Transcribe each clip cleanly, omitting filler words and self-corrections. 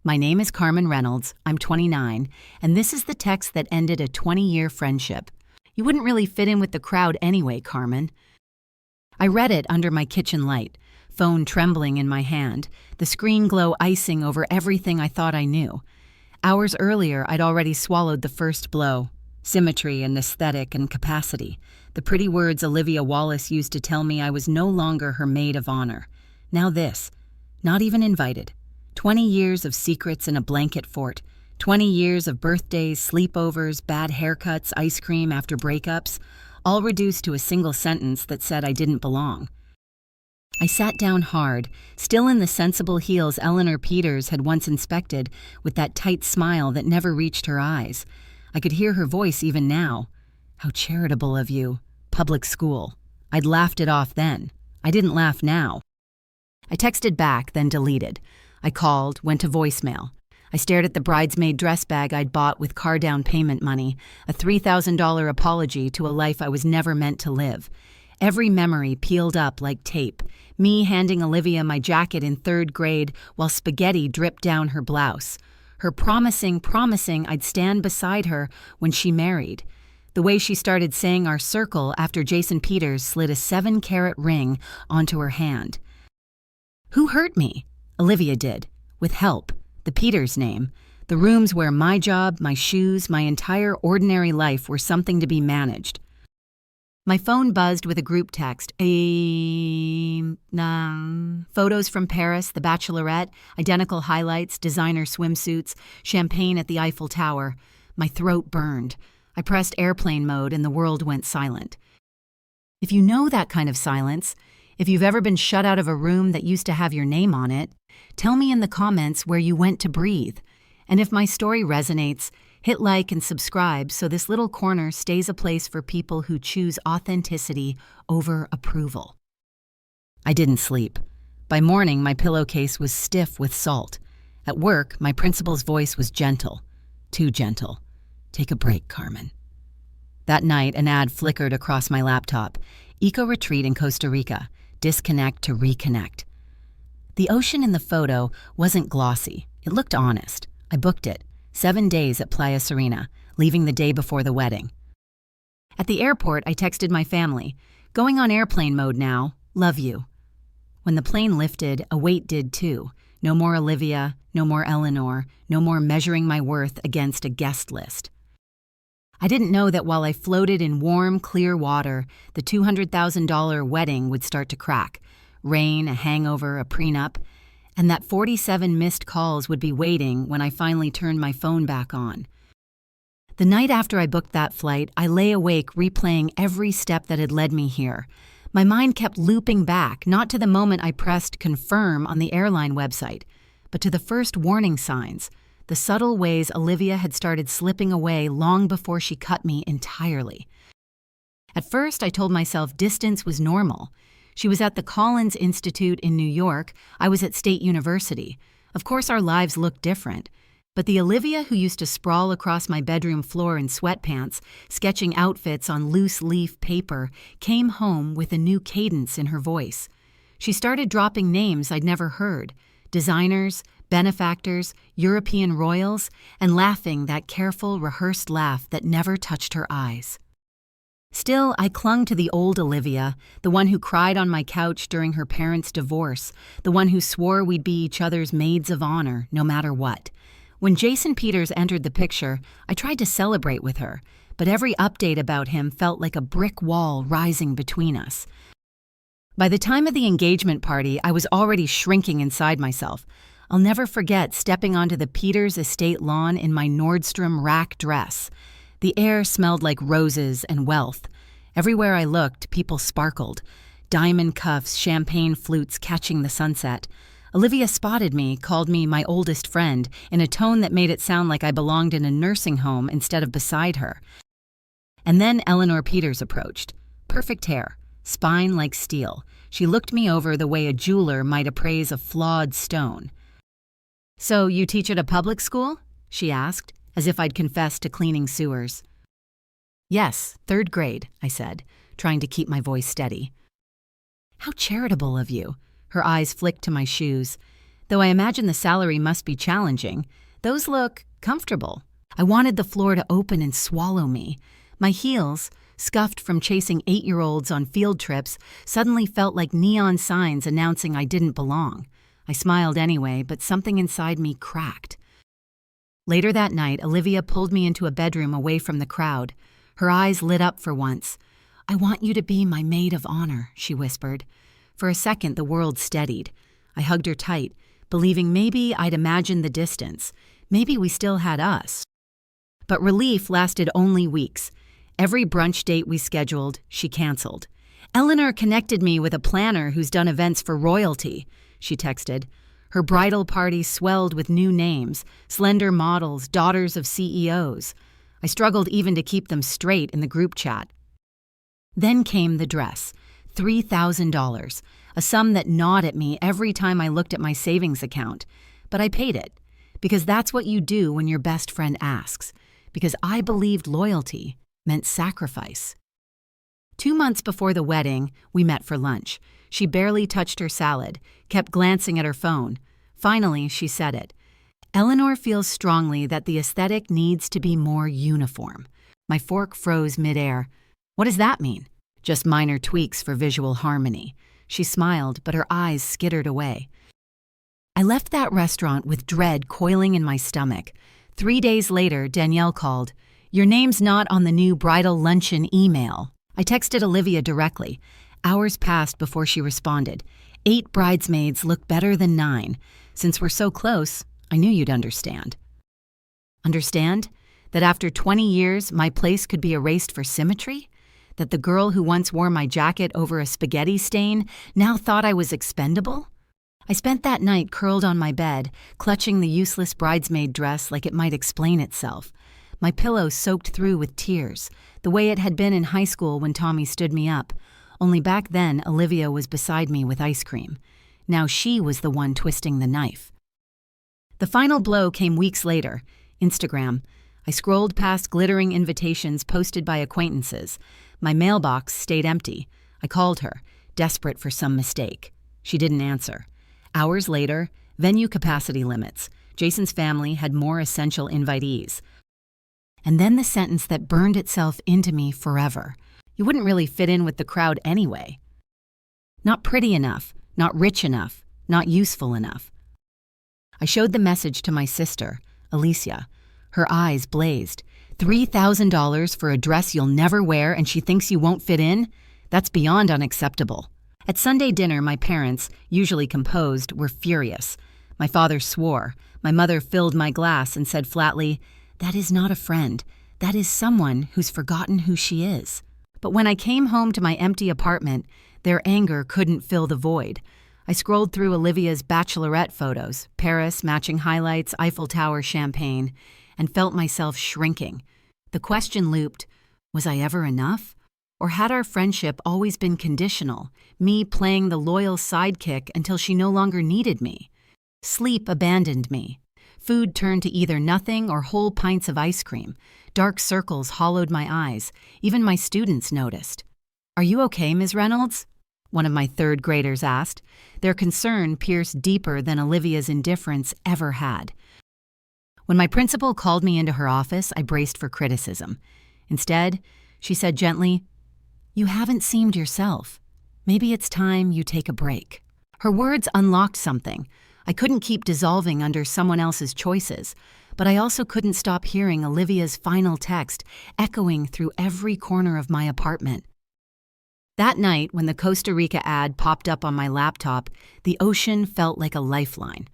My name is Carmen Reynolds, I'm 29, and this is the text that ended a 20-year friendship. You wouldn't really fit in with the crowd anyway, Carmen. I read it under my kitchen light, phone trembling in my hand, the screen glow icing over everything I thought I knew. Hours earlier, I'd already swallowed the first blow. Symmetry and aesthetic and capacity. The pretty words Olivia Wallace used to tell me I was no longer her maid of honor. Now this. Not even invited. 20 years of secrets in a blanket fort. 20 years of birthdays, sleepovers, bad haircuts, ice cream after breakups, all reduced to a single sentence that said I didn't belong. I sat down hard, still in the sensible heels Eleanor Peters had once inspected, with that tight smile that never reached her eyes. I could hear her voice even now. How charitable of you. Public school. I'd laughed it off then. I didn't laugh now. I texted back, then deleted. I called, went to voicemail. I stared at the bridesmaid dress bag I'd bought with car down payment money, a $3,000 apology to a life I was never meant to live. Every memory peeled up like tape. Me handing Olivia my jacket in 3rd grade while spaghetti dripped down her blouse. Her promising I'd stand beside her when she married. The way she started saying our circle after Jason Peters slid a 7-carat ring onto her hand. Who hurt me? Olivia did. With help. The Peters name. The rooms where my job, my shoes, my entire ordinary life were something to be managed. My phone buzzed with a group text. Photos from Paris, the Bachelorette, identical highlights, designer swimsuits, champagne at the Eiffel Tower. My throat burned. I pressed airplane mode and the world went silent. If you know that kind of silence, if you've ever been shut out of a room that used to have your name on it, tell me in the comments where you went to breathe. And if my story resonates, hit like and subscribe so this little corner stays a place for people who choose authenticity over approval. I didn't sleep. By morning, my pillowcase was stiff with salt. At work, my principal's voice was gentle. Too gentle. Take a break, Carmen. That night, an ad flickered across my laptop. Eco-retreat in Costa Rica. Disconnect to reconnect. The ocean in the photo wasn't glossy. It looked honest. I booked it. 7 days at Playa Serena, leaving the day before the wedding. At the airport, I texted my family. Going on airplane mode now. Love you. When the plane lifted, a weight did too. No more Olivia, no more Eleanor, no more measuring my worth against a guest list. I didn't know that while I floated in warm, clear water, the $200,000 wedding would start to crack. Rain, a hangover, a prenup, and that 47 missed calls would be waiting when I finally turned my phone back on. The night after I booked that flight, I lay awake replaying every step that had led me here. My mind kept looping back, not to the moment I pressed confirm on the airline website, but to the first warning signs, the subtle ways Olivia had started slipping away long before she cut me entirely. At first, I told myself distance was normal. She was at the Collins Institute in New York. I was at State University. Of course, our lives looked different. But the Olivia who used to sprawl across my bedroom floor in sweatpants, sketching outfits on loose-leaf paper, came home with a new cadence in her voice. She started dropping names I'd never heard. Designers, benefactors, European royals, and laughing that careful, rehearsed laugh that never touched her eyes. Still, I clung to the old Olivia, the one who cried on my couch during her parents' divorce, the one who swore we'd be each other's maids of honor, no matter what. When Jason Peters entered the picture, I tried to celebrate with her, but every update about him felt like a brick wall rising between us. By the time of the engagement party, I was already shrinking inside myself. I'll never forget stepping onto the Peters estate lawn in my Nordstrom rack dress. The air smelled like roses and wealth. Everywhere I looked, people sparkled. Diamond cuffs, champagne flutes catching the sunset. Olivia spotted me, called me my oldest friend, in a tone that made it sound like I belonged in a nursing home instead of beside her. And then Eleanor Peters approached. Perfect hair, spine like steel. She looked me over the way a jeweler might appraise a flawed stone. "So you teach at a public school?" she asked, as if I'd confessed to cleaning sewers. "Yes, 3rd grade," I said, trying to keep my voice steady. "How charitable of you." Her eyes flicked to my shoes. Though I imagine the salary must be challenging, those look comfortable. I wanted the floor to open and swallow me. My heels, scuffed from chasing 8-year-olds on field trips, suddenly felt like neon signs announcing I didn't belong. I smiled anyway, but something inside me cracked. Later that night, Olivia pulled me into a bedroom away from the crowd. Her eyes lit up for once. "I want you to be my maid of honor," she whispered. For a second, the world steadied. I hugged her tight, believing maybe I'd imagined the distance. Maybe we still had us. But relief lasted only weeks. Every brunch date we scheduled, she canceled. "Eleanor connected me with a planner who's done events for royalty," she texted. Her bridal party swelled with new names, slender models, daughters of CEOs. I struggled even to keep them straight in the group chat. Then came the dress, $3,000, a sum that gnawed at me every time I looked at my savings account. But I paid it, because that's what you do when your best friend asks, because I believed loyalty meant sacrifice. 2 months before the wedding, we met for lunch. She barely touched her salad, kept glancing at her phone. Finally, she said it. "Eleanor feels strongly that the aesthetic needs to be more uniform." My fork froze midair. "What does that mean?" "Just minor tweaks for visual harmony." She smiled, but her eyes skittered away. I left that restaurant with dread coiling in my stomach. 3 days later, Danielle called. "Your name's not on the new bridal luncheon email." I texted Olivia directly. Hours passed before she responded. 8 bridesmaids look better than 9. Since we're so close, I knew you'd understand. Understand? That after 20 years, my place could be erased for symmetry? That the girl who once wore my jacket over a spaghetti stain now thought I was expendable? I spent that night curled on my bed, clutching the useless bridesmaid dress like it might explain itself. My pillow soaked through with tears, the way it had been in high school when Tommy stood me up. Only back then, Olivia was beside me with ice cream. Now she was the one twisting the knife. The final blow came weeks later. Instagram. I scrolled past glittering invitations posted by acquaintances. My mailbox stayed empty. I called her, desperate for some mistake. She didn't answer. Hours later, venue capacity limits. Jason's family had more essential invitees. And then the sentence that burned itself into me forever. You wouldn't really fit in with the crowd anyway. Not pretty enough, not rich enough, not useful enough. I showed the message to my sister, Alicia. Her eyes blazed. $3,000 for a dress you'll never wear and she thinks you won't fit in? That's beyond unacceptable. At Sunday dinner, my parents, usually composed, were furious. My father swore. My mother filled my glass and said flatly, "That is not a friend. That is someone who's forgotten who she is." But when I came home to my empty apartment, their anger couldn't fill the void. I scrolled through Olivia's bachelorette photos, Paris, matching highlights, Eiffel Tower champagne, and felt myself shrinking. The question looped, was I ever enough? Or had our friendship always been conditional, me playing the loyal sidekick until she no longer needed me? Sleep abandoned me. Food turned to either nothing or whole pints of ice cream. Dark circles hollowed my eyes. Even my students noticed. "Are you okay, Ms. Reynolds?" one of my third graders asked. Their concern pierced deeper than Olivia's indifference ever had. When my principal called me into her office, I braced for criticism. Instead, she said gently, "You haven't seemed yourself. Maybe it's time you take a break." Her words unlocked something. I couldn't keep dissolving under someone else's choices, but I also couldn't stop hearing Olivia's final text echoing through every corner of my apartment. That night, when the Costa Rica ad popped up on my laptop, the ocean felt like a lifeline.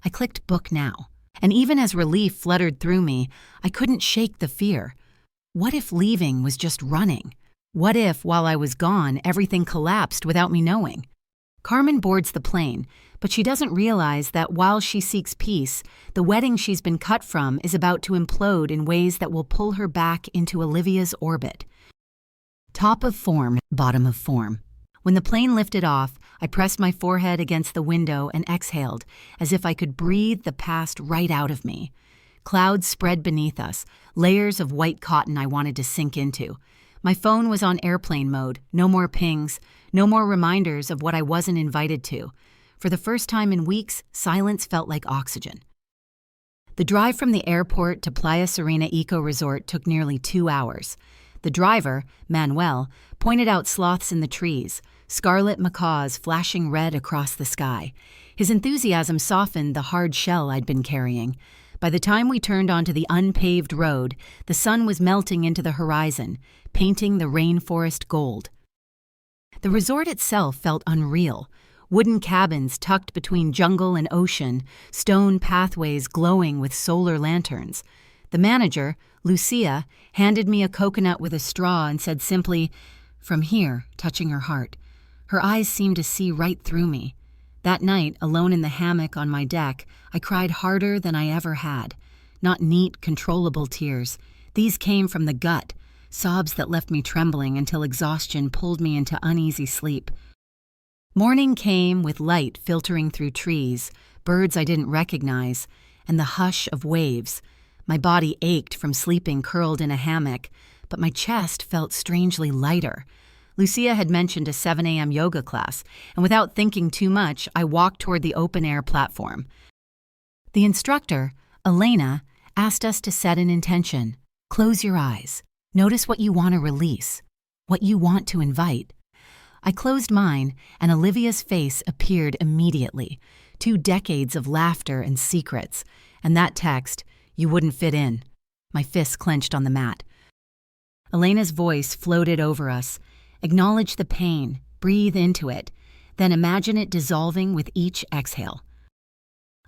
I clicked book now, and even as relief fluttered through me, I couldn't shake the fear. What if leaving was just running? What if, while I was gone, everything collapsed without me knowing? Carmen boards the plane, but she doesn't realize that while she seeks peace, the wedding she's been cut from is about to implode in ways that will pull her back into Olivia's orbit. Top of form, bottom of form. When the plane lifted off, I pressed my forehead against the window and exhaled, as if I could breathe the past right out of me. Clouds spread beneath us, layers of white cotton I wanted to sink into. My phone was on airplane mode, no more pings, no more reminders of what I wasn't invited to. For the first time in weeks, silence felt like oxygen. The drive from the airport to Playa Serena Eco Resort took nearly 2 hours. The driver, Manuel, pointed out sloths in the trees, scarlet macaws flashing red across the sky. His enthusiasm softened the hard shell I'd been carrying. By the time we turned onto the unpaved road, the sun was melting into the horizon, painting the rainforest gold. The resort itself felt unreal. Wooden cabins tucked between jungle and ocean, stone pathways glowing with solar lanterns. The manager, Lucia, handed me a coconut with a straw and said simply, "From here," touching her heart. Her eyes seemed to see right through me. That night, alone in the hammock on my deck, I cried harder than I ever had. Not neat, controllable tears. These came from the gut, sobs that left me trembling until exhaustion pulled me into uneasy sleep. Morning came with light filtering through trees, birds I didn't recognize, and the hush of waves. My body ached from sleeping curled in a hammock, but my chest felt strangely lighter. Lucia had mentioned a 7 a.m. yoga class, and without thinking too much, I walked toward the open-air platform. The instructor, Elena, asked us to set an intention. Close your eyes. Notice what you want to release, what you want to invite. I closed mine, and Olivia's face appeared immediately. 2 decades of laughter and secrets, and that text, "You wouldn't fit in." My fists clenched on the mat. Elena's voice floated over us. Acknowledge the pain, breathe into it, then imagine it dissolving with each exhale.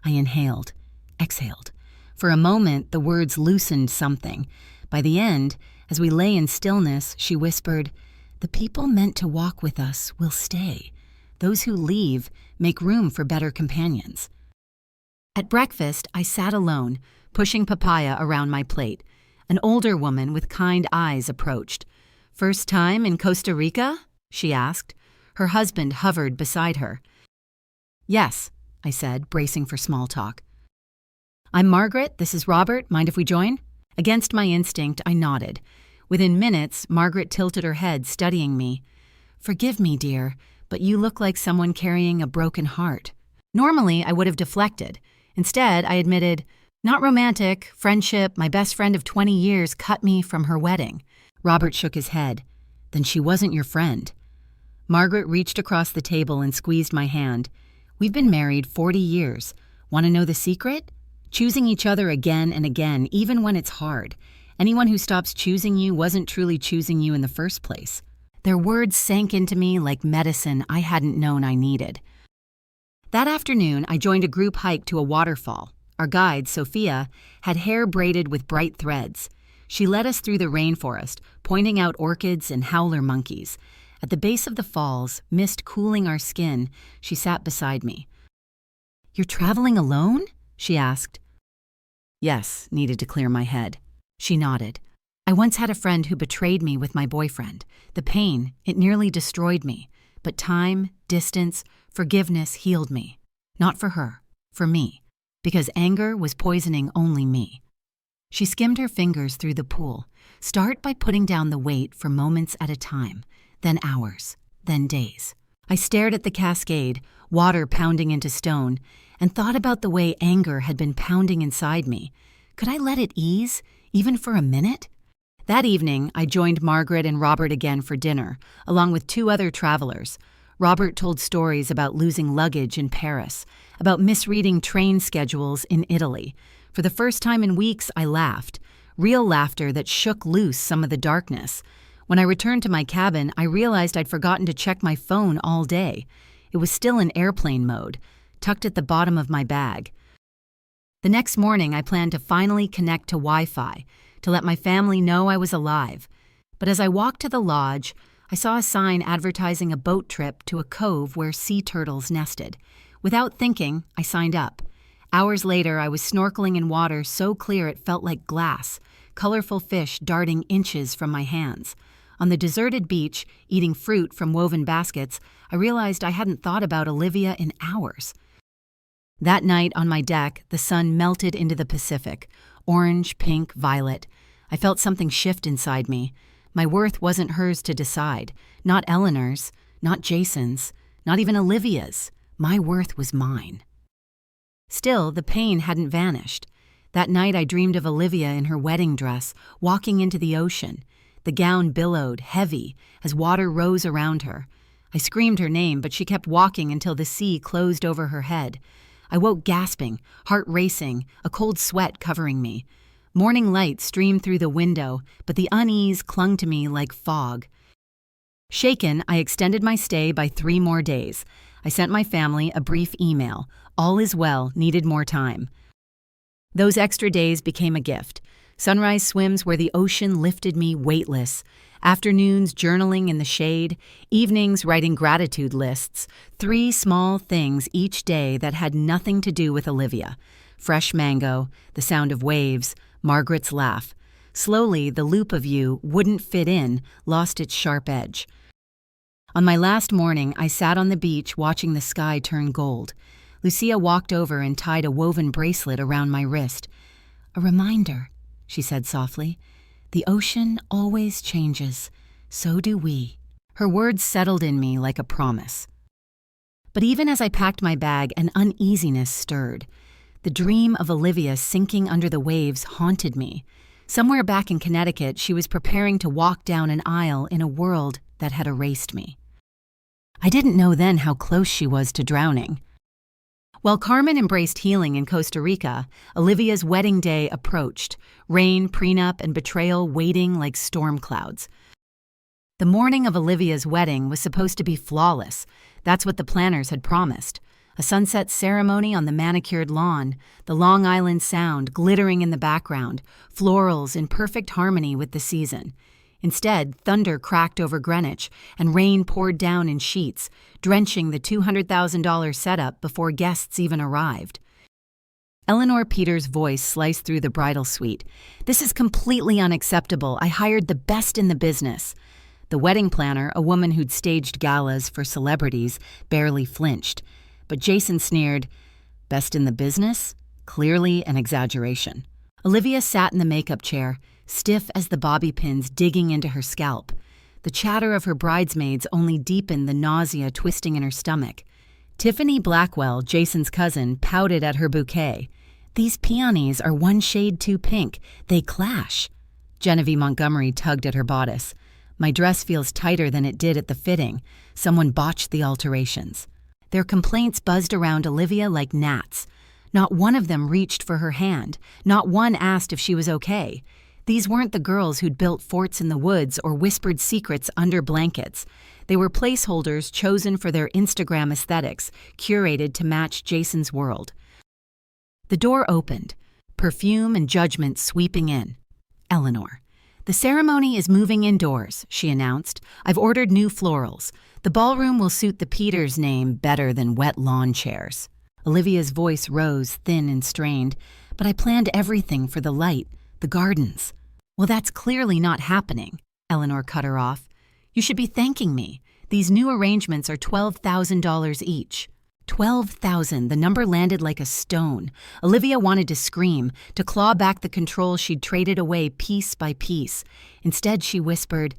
I inhaled, exhaled. For a moment, the words loosened something. By the end, as we lay in stillness, she whispered, "The people meant to walk with us will stay. Those who leave make room for better companions." At breakfast, I sat alone, pushing papaya around my plate. An older woman with kind eyes approached. "First time in Costa Rica?" she asked. Her husband hovered beside her. "Yes," I said, bracing for small talk. "I'm Margaret, this is Robert, mind if we join?" Against my instinct, I nodded. Within minutes, Margaret tilted her head, studying me. "Forgive me, dear, but you look like someone carrying a broken heart." Normally, I would have deflected. Instead, I admitted, "Not romantic, friendship, my best friend of 20 years cut me from her wedding." Robert shook his head. "Then she wasn't your friend." Margaret reached across the table and squeezed my hand. "We've been married 40 years. Want to know the secret? Choosing each other again and again, even when it's hard. Anyone who stops choosing you wasn't truly choosing you in the first place." Their words sank into me like medicine I hadn't known I needed. That afternoon, I joined a group hike to a waterfall. Our guide, Sophia, had hair braided with bright threads. She led us through the rainforest, pointing out orchids and howler monkeys. At the base of the falls, mist cooling our skin, she sat beside me. "You're traveling alone?" she asked. "Yes," needed to clear my head. She nodded. "I once had a friend who betrayed me with my boyfriend. The pain, it nearly destroyed me. But time, distance, forgiveness healed me. Not for her, for me. Because anger was poisoning only me." She skimmed her fingers through the pool. "Start by putting down the weight for moments at a time, then hours, then days." I stared at the cascade, water pounding into stone, and thought about the way anger had been pounding inside me. Could I let it ease, even for a minute? That evening, I joined Margaret and Robert again for dinner, along with 2 other travelers. Robert told stories about losing luggage in Paris, about misreading train schedules in Italy. For the first time in weeks, I laughed, real laughter that shook loose some of the darkness. When I returned to my cabin, I realized I'd forgotten to check my phone all day. It was still in airplane mode, tucked at the bottom of my bag. The next morning, I planned to finally connect to Wi-Fi, to let my family know I was alive. But as I walked to the lodge, I saw a sign advertising a boat trip to a cove where sea turtles nested. Without thinking, I signed up. Hours later, I was snorkeling in water so clear it felt like glass, colorful fish darting inches from my hands. On the deserted beach, eating fruit from woven baskets, I realized I hadn't thought about Olivia in hours. That night on my deck, the sun melted into the Pacific, orange, pink, violet. I felt something shift inside me. My worth wasn't hers to decide, not Eleanor's, not Jason's, not even Olivia's. My worth was mine. Still, the pain hadn't vanished. That night I dreamed of Olivia in her wedding dress, walking into the ocean. The gown billowed, heavy, as water rose around her. I screamed her name, but she kept walking until the sea closed over her head. I woke gasping, heart racing, a cold sweat covering me. Morning light streamed through the window, but the unease clung to me like fog. Shaken, I extended my stay by 3 more days. I sent my family a brief email. All is well, needed more time. Those extra days became a gift. Sunrise swims where the ocean lifted me weightless. Afternoons journaling in the shade. Evenings writing gratitude lists. 3 small things each day that had nothing to do with Olivia. Fresh mango, the sound of waves, Margaret's laugh. Slowly, the loop of you wouldn't fit in, lost its sharp edge. On my last morning, I sat on the beach watching the sky turn gold. Lucia walked over and tied a woven bracelet around my wrist. "A reminder," she said softly. "The ocean always changes. So do we." Her words settled in me like a promise. But even as I packed my bag, an uneasiness stirred. The dream of Olivia sinking under the waves haunted me. Somewhere back in Connecticut, she was preparing to walk down an aisle in a world that had erased me. I didn't know then how close she was to drowning. While Carmen embraced healing in Costa Rica, Olivia's wedding day approached, rain, prenup, and betrayal waiting like storm clouds. The morning of Olivia's wedding was supposed to be flawless. That's what the planners had promised. A sunset ceremony on the manicured lawn, the Long Island Sound glittering in the background, florals in perfect harmony with the season. Instead, thunder cracked over Greenwich, and rain poured down in sheets, drenching the $200,000 setup before guests even arrived. Eleanor Peters' voice sliced through the bridal suite. "This is completely unacceptable. I hired the best in the business." The wedding planner, a woman who'd staged galas for celebrities, barely flinched. But Jason sneered, "Best in the business? Clearly an exaggeration." Olivia sat in the makeup chair, stiff as the bobby pins digging into her scalp. The chatter of her bridesmaids only deepened the nausea twisting in her stomach. Tiffany Blackwell, Jason's cousin, pouted at her bouquet. "These peonies are 1 shade too pink. They clash." Genevieve Montgomery tugged at her bodice. "My dress feels tighter than it did at the fitting. Someone botched the alterations." Their complaints buzzed around Olivia like gnats. Not one of them reached for her hand. Not one asked if she was okay. These weren't the girls who'd built forts in the woods or whispered secrets under blankets. They were placeholders chosen for their Instagram aesthetics, curated to match Jason's world. The door opened, perfume and judgment sweeping in. "Eleanor, the ceremony is moving indoors," she announced. "I've ordered new florals. The ballroom will suit the Peters name better than wet lawn chairs." Olivia's voice rose, thin and strained. "But I planned everything for the light, the gardens." "Well, that's clearly not happening," Eleanor cut her off. "You should be thanking me. These new arrangements are $12,000 each." 12,000, the number landed like a stone. Olivia wanted to scream, to claw back the control she'd traded away piece by piece. Instead, she whispered,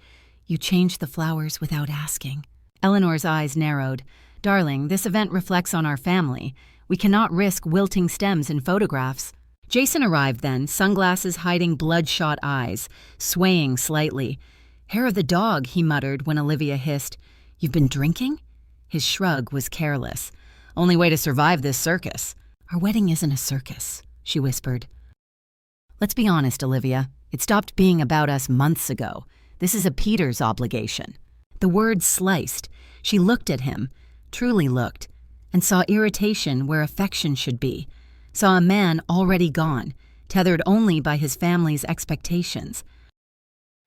"You changed the flowers without asking." Eleanor's eyes narrowed. "Darling, this event reflects on our family. We cannot risk wilting stems in photographs." Jason arrived then, sunglasses hiding bloodshot eyes, swaying slightly. "Hair of the dog," he muttered when Olivia hissed, "You've been drinking?" His shrug was careless. "Only way to survive this circus." "Our wedding isn't a circus," she whispered. "Let's be honest, Olivia. It stopped being about us months ago. This is a Peters obligation." The words sliced. She looked at him, truly looked, and saw irritation where affection should be. Saw a man already gone, tethered only by his family's expectations.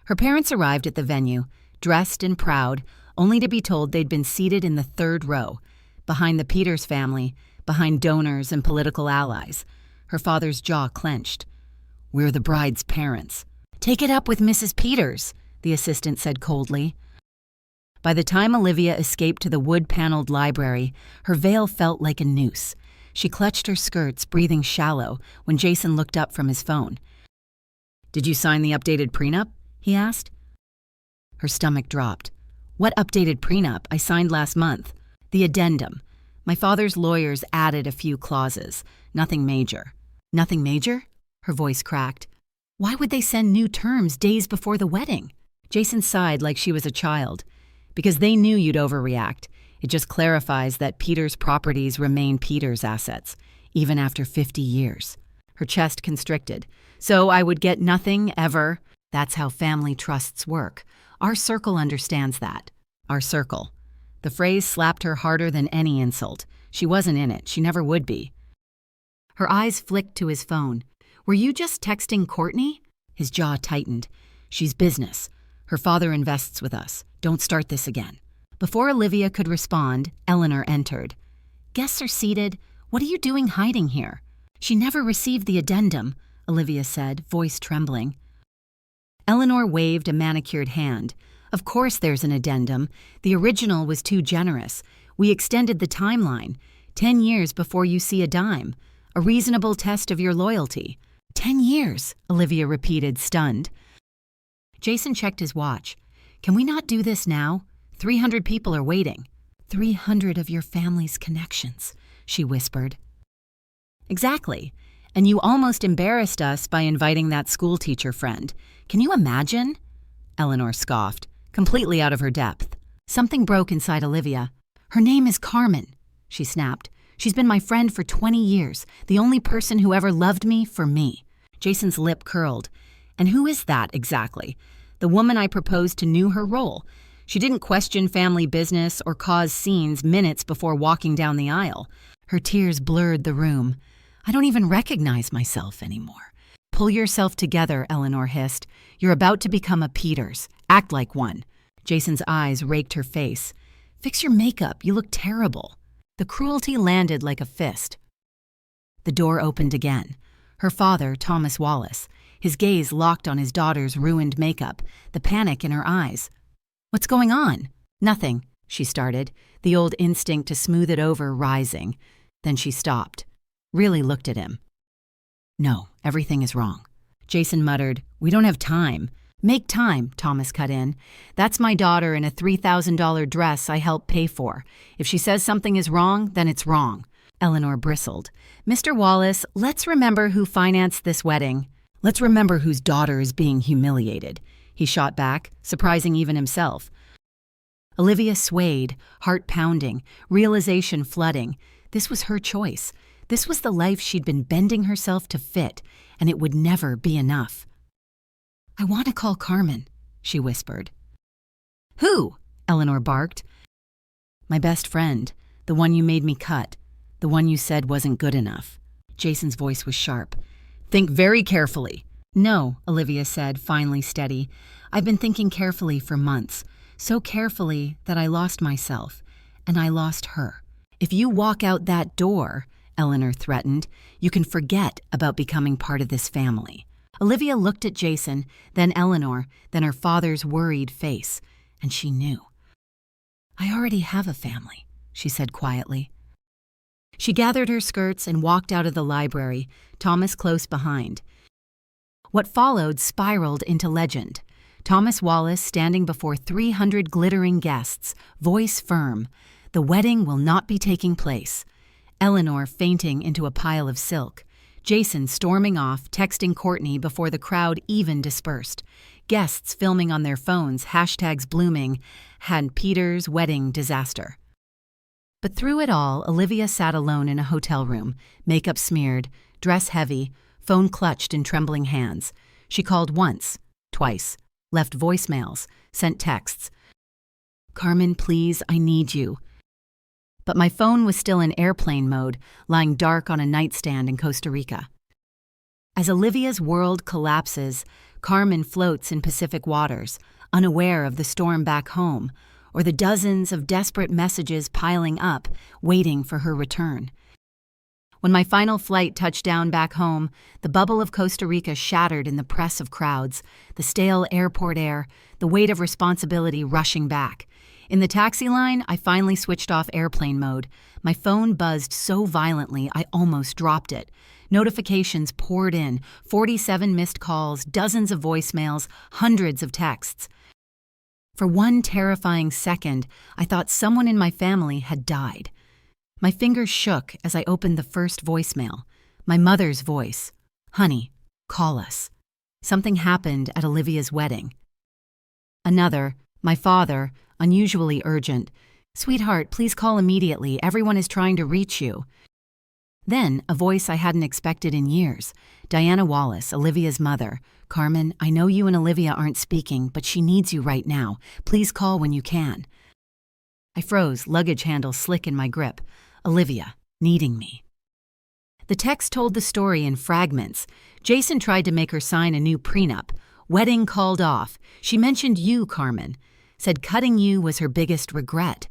Her parents arrived at the venue, dressed and proud, only to be told they'd been seated in the 3rd row, behind the Peters family, behind donors and political allies. Her father's jaw clenched. "We're the bride's parents." "Take it up with Mrs. Peters," the assistant said coldly. By the time Olivia escaped to the wood-paneled library, her veil felt like a noose. She clutched her skirts, breathing shallow, when Jason looked up from his phone. "Did you sign the updated prenup?" he asked. Her stomach dropped. "What updated prenup? I signed last month." "The addendum. My father's lawyers added a few clauses. Nothing major. Nothing major? Her voice cracked. Why would they send new terms days before the wedding? Jason sighed like she was a child. Because they knew you'd overreact. It just clarifies that Peter's properties remain Peter's assets, even after 50 years. Her chest constricted. So I would get nothing, ever. That's how family trusts work. Our circle understands that. Our circle. The phrase slapped her harder than any insult. She wasn't in it. She never would be. Her eyes flicked to his phone. Were you just texting Courtney? His jaw tightened. She's business. Her father invests with us. Don't start this again. Before Olivia could respond, Eleanor entered. Guests are seated. What are you doing hiding here? She never received the addendum, Olivia said, voice trembling. Eleanor waved a manicured hand. Of course there's an addendum. The original was too generous. We extended the timeline. 10 years before you see a dime. A reasonable test of your loyalty. 10 years, Olivia repeated, stunned. Jason checked his watch. Can we not do this now? 300 people are waiting. 300 of your family's connections, she whispered. Exactly. And you almost embarrassed us by inviting that schoolteacher friend. Can you imagine? Eleanor scoffed, completely out of her depth. Something broke inside Olivia. Her name is Carmen, she snapped. She's been my friend for 20 years, the only person who ever loved me for me. Jason's lip curled. And who is that exactly? The woman I proposed to knew her role. She didn't question family business or cause scenes minutes before walking down the aisle. Her tears blurred the room. I don't even recognize myself anymore. Pull yourself together, Eleanor hissed. You're about to become a Peters. Act like one. Jason's eyes raked her face. Fix your makeup. You look terrible. The cruelty landed like a fist. The door opened again. Her father, Thomas Wallace, his gaze locked on his daughter's ruined makeup, the panic in her eyes. What's going on? Nothing, she started, the old instinct to smooth it over rising. Then she stopped, really looked at him. No, everything is wrong. Jason muttered, we don't have time. Make time, Thomas cut in. That's my daughter in a $3,000 dress I helped pay for. If she says something is wrong, then it's wrong. Eleanor bristled. Mr. Wallace, let's remember who financed this wedding. Let's remember whose daughter is being humiliated. He shot back, surprising even himself. Olivia swayed, heart pounding, realization flooding. This was her choice. This was the life she'd been bending herself to fit, and it would never be enough. I want to call Carmen, she whispered. Who? Eleanor barked. My best friend, the one you made me cut, the one you said wasn't good enough. Jason's voice was sharp. Think very carefully. No, Olivia said, finally steady. I've been thinking carefully for months, so carefully that I lost myself, and I lost her. If you walk out that door, Eleanor threatened, you can forget about becoming part of this family. Olivia looked at Jason, then Eleanor, then her father's worried face, and she knew. I already have a family, she said quietly. She gathered her skirts and walked out of the library, Thomas close behind. What followed spiraled into legend. Thomas Wallace standing before 300 glittering guests, voice firm. The wedding will not be taking place. Eleanor fainting into a pile of silk. Jason storming off, texting Courtney before the crowd even dispersed. Guests filming on their phones, hashtags blooming, had Peter's wedding disaster. But through it all, Olivia sat alone in a hotel room, makeup smeared, dress heavy, phone clutched in trembling hands. She called once, twice, left voicemails, sent texts. Carmen, please, I need you. But my phone was still in airplane mode, lying dark on a nightstand in Costa Rica. As Olivia's world collapses, Carmen floats in Pacific waters, unaware of the storm back home, or the dozens of desperate messages piling up, waiting for her return. When my final flight touched down back home, the bubble of Costa Rica shattered in the press of crowds, the stale airport air, the weight of responsibility rushing back. In the taxi line, I finally switched off airplane mode. My phone buzzed so violently I almost dropped it. Notifications poured in, 47 missed calls, dozens of voicemails, hundreds of texts. For one terrifying second, I thought someone in my family had died. My fingers shook as I opened the first voicemail. My mother's voice. "Honey, call us. Something happened at Olivia's wedding." Another, my father, unusually urgent. "Sweetheart, please call immediately. Everyone is trying to reach you." Then, a voice I hadn't expected in years. Diana Wallace, Olivia's mother. "Carmen, I know you and Olivia aren't speaking, but she needs you right now. Please call when you can." I froze, luggage handle slick in my grip. Olivia, needing me. The text told the story in fragments. Jason tried to make her sign a new prenup. Wedding called off. She mentioned you, Carmen. Said cutting you was her biggest regret.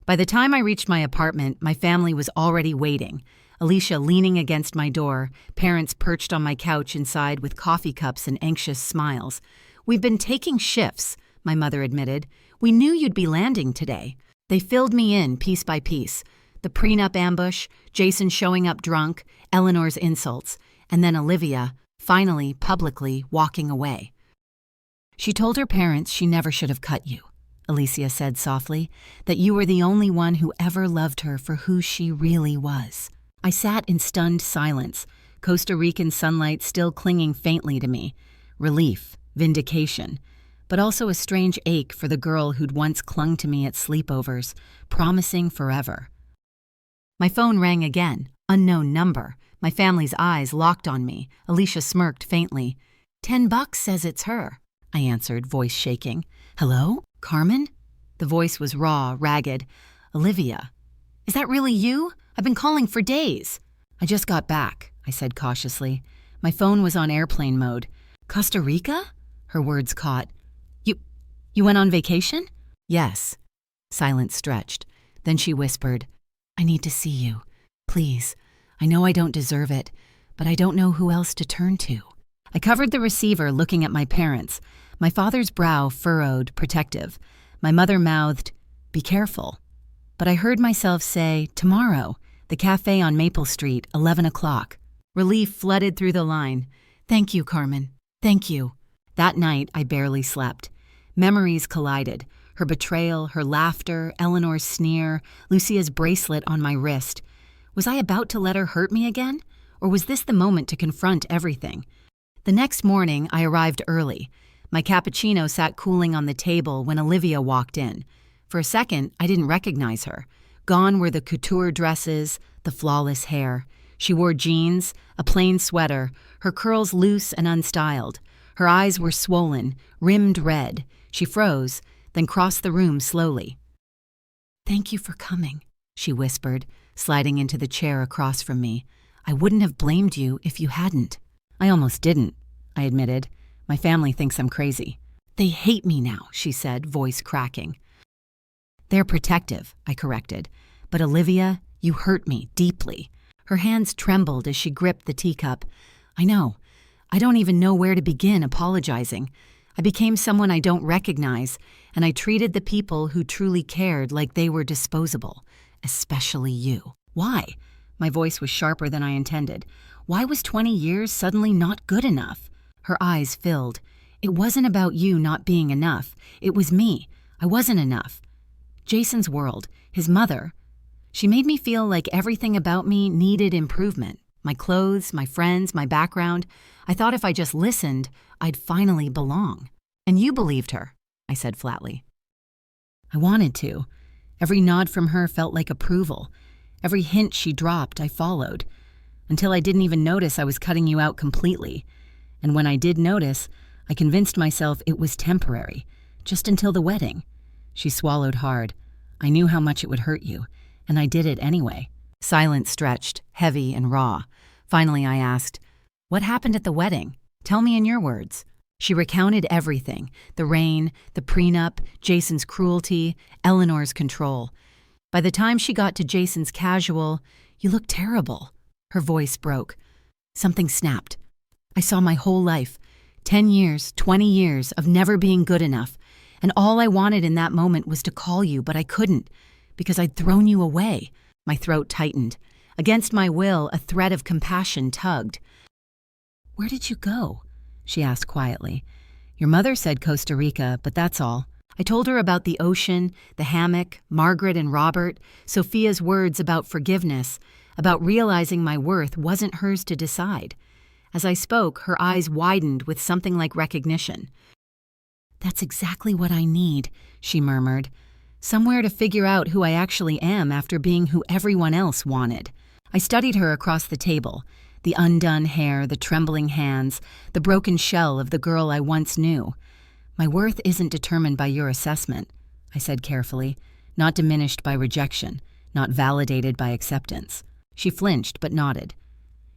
By the time I reached my apartment, my family was already waiting. Alicia leaning against my door, parents perched on my couch inside with coffee cups and anxious smiles. "We've been taking shifts," my mother admitted. "We knew you'd be landing today." They filled me in piece by piece. The prenup ambush, Jason showing up drunk, Eleanor's insults, and then Olivia, finally, publicly, walking away. "She told her parents she never should have cut you," Alicia said softly, "that you were the only one who ever loved her for who she really was." I sat in stunned silence, Costa Rican sunlight still clinging faintly to me. Relief, vindication, but also a strange ache for the girl who'd once clung to me at sleepovers, promising forever. My phone rang again, unknown number. My family's eyes locked on me. Alicia smirked faintly. $10 says it's her," I answered, voice shaking. "Hello? Carmen?" The voice was raw, ragged. "Olivia. Is that really you? I've been calling for days." "I just got back," I said cautiously. My phone was on airplane mode. "Costa Rica?" Her words caught. You went on vacation?" "Yes." Silence stretched. Then she whispered, "I need to see you. Please. I know I don't deserve it, but I don't know who else to turn to." I covered the receiver, looking at my parents. My father's brow furrowed, protective. My mother mouthed, "Be careful." But I heard myself say, "Tomorrow, the cafe on Maple Street, 11 o'clock. Relief flooded through the line. "Thank you, Carmen. Thank you." That night, I barely slept. Memories collided. Her betrayal, her laughter, Eleanor's sneer, Lucia's bracelet on my wrist. Was I about to let her hurt me again? Or was this the moment to confront everything? The next morning, I arrived early. My cappuccino sat cooling on the table when Olivia walked in. For a second, I didn't recognize her. Gone were the couture dresses, the flawless hair. She wore jeans, a plain sweater, her curls loose and unstyled. Her eyes were swollen, rimmed red. She froze, then crossed the room slowly. "Thank you for coming," she whispered, sliding into the chair across from me. "I wouldn't have blamed you if you hadn't." "I almost didn't," I admitted. "My family thinks I'm crazy." "They hate me now," she said, voice cracking. "They're protective," I corrected. "But Olivia, you hurt me deeply." Her hands trembled as she gripped the teacup. "I know. I don't even know where to begin apologizing. I became someone I don't recognize, and I treated the people who truly cared like they were disposable, especially you." "Why?" My voice was sharper than I intended. Why was 20 years suddenly not good enough? Her eyes filled. "It wasn't about you not being enough. It was me. I wasn't enough. Jason's world, his mother. She made me feel like everything about me needed improvement. My clothes, my friends, my background. I thought if I just listened, I'd finally belong. And you believed her," I said flatly. I wanted to. Every nod from her felt like approval. Every hint she dropped, I followed. Until I didn't even notice I was cutting you out completely. And when I did notice, I convinced myself it was temporary, just until the wedding. She swallowed hard. "I knew how much it would hurt you, and I did it anyway." Silence stretched, heavy and raw. Finally, I asked, "What happened at the wedding? Tell me in your words." She recounted everything: the rain, the prenup, Jason's cruelty, Eleanor's control. By the time she got to Jason's casual, "You look terrible," her voice broke. Something snapped. I saw my whole life, 10 years, 20 years of never being good enough, and all I wanted in that moment was to call you, but I couldn't, because I'd thrown you away. My throat tightened. Against my will, a thread of compassion tugged. "Where did you go?" she asked quietly. "Your mother said Costa Rica, but that's all." I told her about the ocean, the hammock, Margaret and Robert, Sophia's words about forgiveness, about realizing my worth wasn't hers to decide. As I spoke, her eyes widened with something like recognition. "That's exactly what I need," she murmured. "Somewhere to figure out who I actually am after being who everyone else wanted." I studied her across the table, the undone hair, the trembling hands, the broken shell of the girl I once knew. "My worth isn't determined by your assessment," I said carefully, "not diminished by rejection, not validated by acceptance." She flinched but nodded.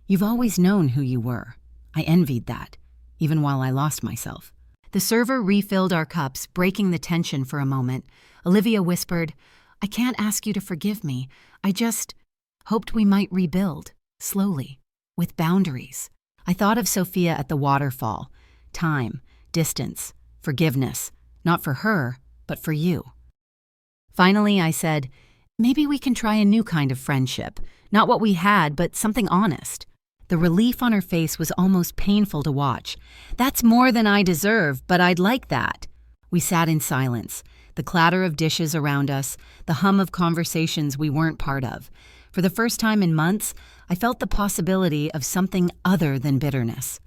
"You've always known who you were. I envied that, even while I lost myself." The server refilled our cups, breaking the tension for a moment. Olivia whispered, "I can't ask you to forgive me. I just hoped we might rebuild, slowly, with boundaries." I thought of Sophia at the waterfall. Time, distance, forgiveness, not for her, but for you. Finally, I said, "Maybe we can try a new kind of friendship. Not what we had, but something honest." The relief on her face was almost painful to watch. "That's more than I deserve, but I'd like that." We sat in silence, the clatter of dishes around us, the hum of conversations we weren't part of. For the first time in months, I felt the possibility of something other than bitterness.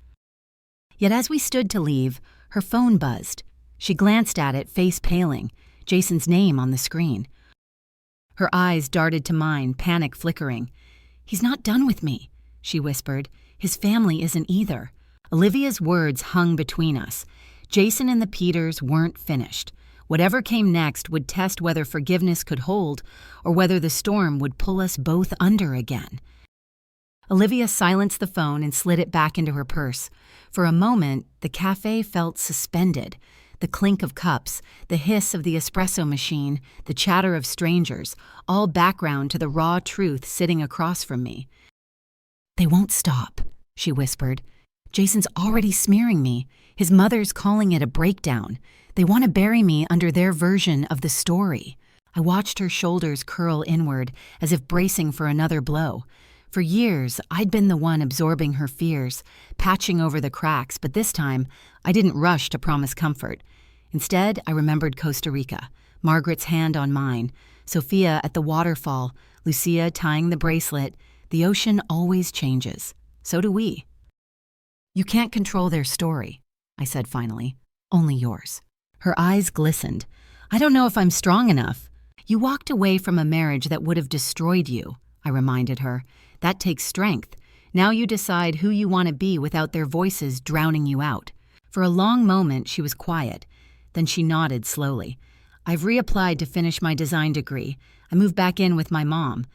Yet as we stood to leave, her phone buzzed. She glanced at it, face paling, Jason's name on the screen. Her eyes darted to mine, panic flickering. "He's not done with me," she whispered. "His family isn't either." Olivia's words hung between us. Jason and the Peters weren't finished. Whatever came next would test whether forgiveness could hold or whether the storm would pull us both under again. Olivia silenced the phone and slid it back into her purse. For a moment, the cafe felt suspended. The clink of cups, the hiss of the espresso machine, the chatter of strangers, all background to the raw truth sitting across from me. "They won't stop," she whispered. "Jason's already smearing me. His mother's calling it a breakdown. They want to bury me under their version of the story." I watched her shoulders curl inward, as if bracing for another blow. For years, I'd been the one absorbing her fears, patching over the cracks, but this time, I didn't rush to promise comfort. Instead, I remembered Costa Rica, Margaret's hand on mine, Sophia at the waterfall, Lucia tying the bracelet. The ocean always changes. So do we. "You can't control their story," I said finally. "Only yours." Her eyes glistened. "I don't know if I'm strong enough." "You walked away from a marriage that would have destroyed you," I reminded her. "That takes strength. Now you decide who you want to be without their voices drowning you out." For a long moment, she was quiet. Then she nodded slowly. "I've reapplied to finish my design degree. I moved back in with my mom.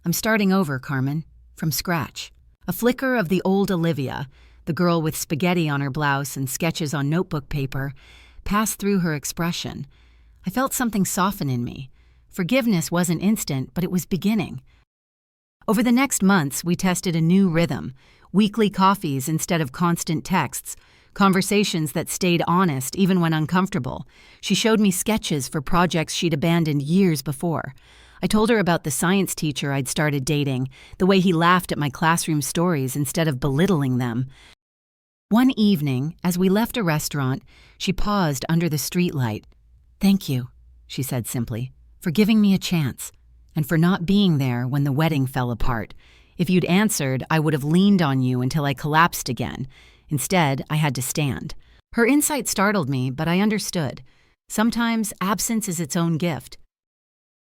I'm starting over, Carmen, from scratch." A flicker of the old Olivia, the girl with spaghetti on her blouse and sketches on notebook paper, passed through her expression. I felt something soften in me. Forgiveness wasn't instant, but it was beginning. Over the next months, we tested a new rhythm, weekly coffees instead of constant texts, conversations that stayed honest even when uncomfortable. She showed me sketches for projects she'd abandoned years before. I told her about the science teacher I'd started dating, the way he laughed at my classroom stories instead of belittling them. One evening, as we left a restaurant, she paused under the streetlight. "Thank you," she said simply, "for giving me a chance, and for not being there when the wedding fell apart. If you'd answered, I would have leaned on you until I collapsed again. Instead, I had to stand." Her insight startled me, but I understood. Sometimes absence is its own gift.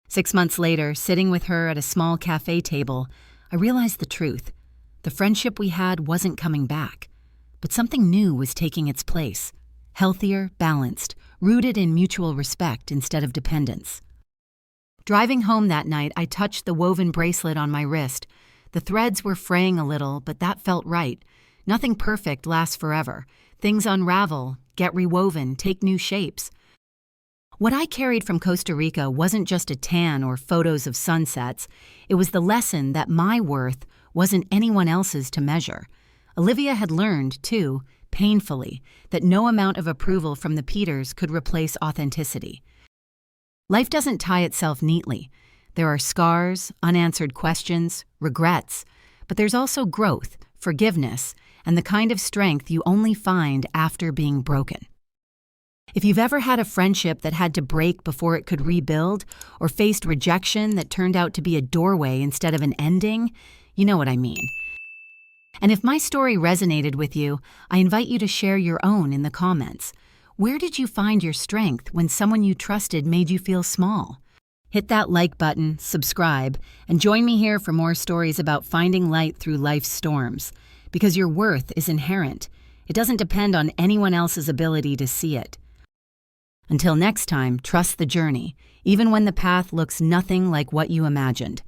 6 months later, sitting with her at a small cafe table, I realized the truth. The friendship we had wasn't coming back, but something new was taking its place. Healthier, balanced, rooted in mutual respect instead of dependence. Driving home that night, I touched the woven bracelet on my wrist. The threads were fraying a little, but that felt right. Nothing perfect lasts forever. Things unravel, get rewoven, take new shapes. What I carried from Costa Rica wasn't just a tan or photos of sunsets. It was the lesson that my worth wasn't anyone else's to measure. Olivia had learned, too, painfully, that no amount of approval from the Peters could replace authenticity. Life doesn't tie itself neatly. There are scars, unanswered questions, regrets, but there's also growth, forgiveness, and the kind of strength you only find after being broken. If you've ever had a friendship that had to break before it could rebuild, or faced rejection that turned out to be a doorway instead of an ending, you know what I mean. And if my story resonated with you, I invite you to share your own in the comments. Where did you find your strength when someone you trusted made you feel small? Hit that like button, subscribe, and join me here for more stories about finding light through life's storms. Because your worth is inherent. It doesn't depend on anyone else's ability to see it. Until next time, trust the journey, even when the path looks nothing like what you imagined.